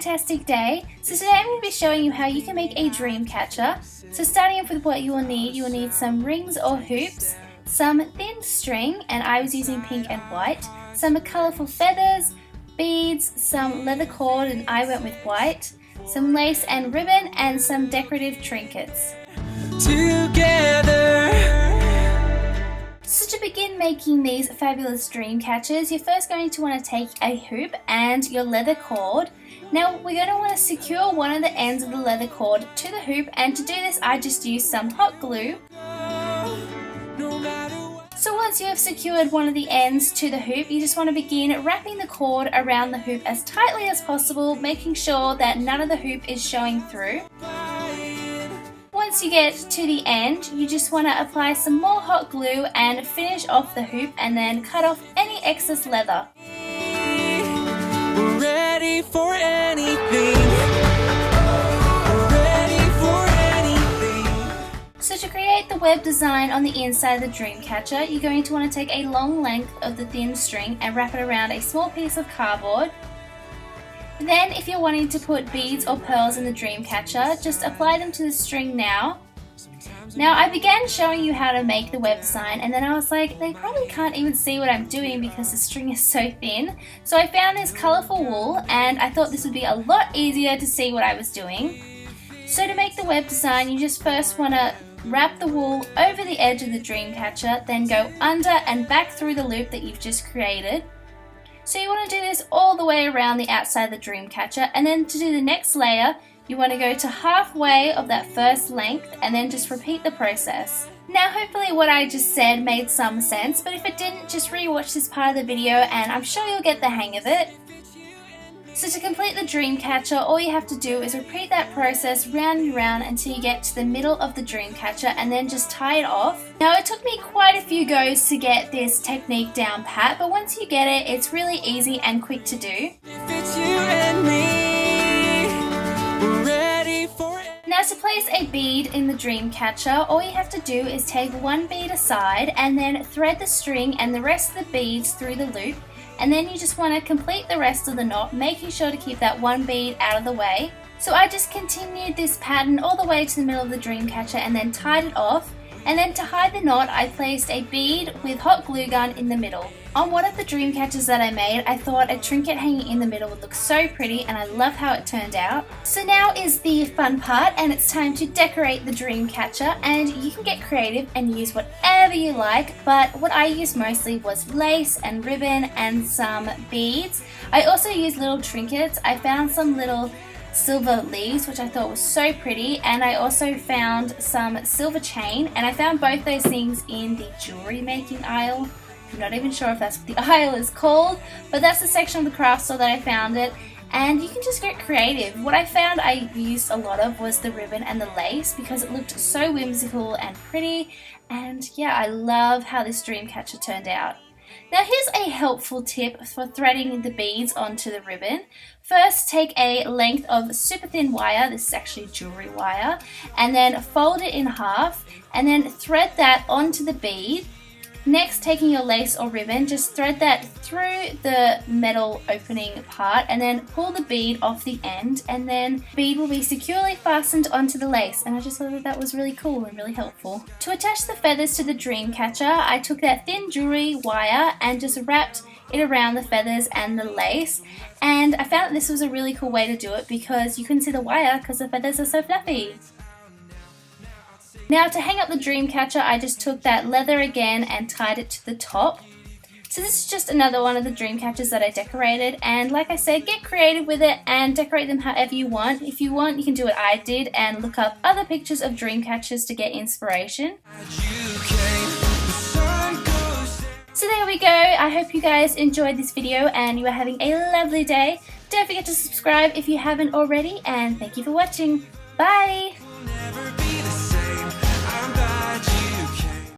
fantastic day. So today I'm going to be showing you how you can make a dream catcher. So starting off with what you will need some rings or hoops, some thin string, and I was using pink and white, some colourful feathers, beads, some leather cord, and I went with white, some lace and ribbon, and some decorative trinkets. Together. So to begin making these fabulous dream catchers, you're first going to want to take a hoop and your leather cord. Now we're going to want to secure one of the ends of the leather cord to the hoop, and to do this I just used some hot glue. So once you have secured one of the ends to the hoop, you just want to begin wrapping the cord around the hoop as tightly as possible, making sure that none of the hoop is showing through. Once you get to the end, you just want to apply some more hot glue and finish off the hoop, and then cut off any excess leather. We're ready for anything. We're ready for anything. So to create the web design on the inside of the dream catcher, you're going to want to take a long length of the thin string and wrap it around a small piece of cardboard. Then if you're wanting to put beads or pearls in the dream catcher, just apply them to the string now. Now I began showing you how to make the web design, and then I was like, they probably can't even see what I'm doing because the string is so thin. So I found this colourful wool, and I thought this would be a lot easier to see what I was doing. So to make the web design, you just first want to wrap the wool over the edge of the dream catcher, then go under and back through the loop that you've just created. So you want to do this all the way around the outside of the dream catcher, and then to do the next layer you want to go to halfway of that first length and then just repeat the process. Now hopefully what I just said made some sense, but if it didn't, just re-watch this part of the video and I'm sure you'll get the hang of it. So to complete the dream catcher, all you have to do is repeat that process round and round until you get to the middle of the dream catcher, and then just tie it off. Now it took me quite a few goes to get this technique down pat, but once you get it, it's really easy and quick to do. It's you and me. We're ready for it. Now to place a bead in the dream catcher, all you have to do is take one bead aside and then thread the string and the rest of the beads through the loop. And then you just want to complete the rest of the knot, making sure to keep that one bead out of the way. So I just continued this pattern all the way to the middle of the dream catcher and then tied it off. And then to hide the knot, I placed a bead with hot glue gun in the middle. On one of the dream catchers that I made, I thought a trinket hanging in the middle would look so pretty, and I love how it turned out. So now is the fun part, and it's time to decorate the dream catcher, and you can get creative and use whatever you like, but what I used mostly was lace and ribbon and some beads. I also used little trinkets. I found some little silver leaves, which I thought was so pretty, and I also found some silver chain, and I found both those things in the jewelry making aisle. I'm not even sure if that's what the aisle is called, but that's the section of the craft store that I found it, and you can just get creative. What I found I used a lot of was the ribbon and the lace because it looked so whimsical and pretty, and yeah, I love how this dream catcher turned out. Now here's a helpful tip for threading the beads onto the ribbon. First, take a length of super thin wire, this is actually jewelry wire, and then fold it in half and then thread that onto the bead. Next, taking your lace or ribbon, just thread that through the metal opening part and then pull the bead off the end, and then the bead will be securely fastened onto the lace, and I just thought that was really cool and really helpful. To attach the feathers to the dream catcher, I took that thin jewelry wire and just wrapped it around the feathers and the lace, and I found that this was a really cool way to do it because you couldn't see the wire because the feathers are so fluffy. Now to hang up the dream catcher, I just took that leather again and tied it to the top. So this is just another one of the dream catchers that I decorated, and like I said, get creative with it and decorate them however you want. If you want, you can do what I did and look up other pictures of dream catchers to get inspiration. So there we go. I hope you guys enjoyed this video and you are having a lovely day. Don't forget to subscribe if you haven't already, and thank you for watching. Bye!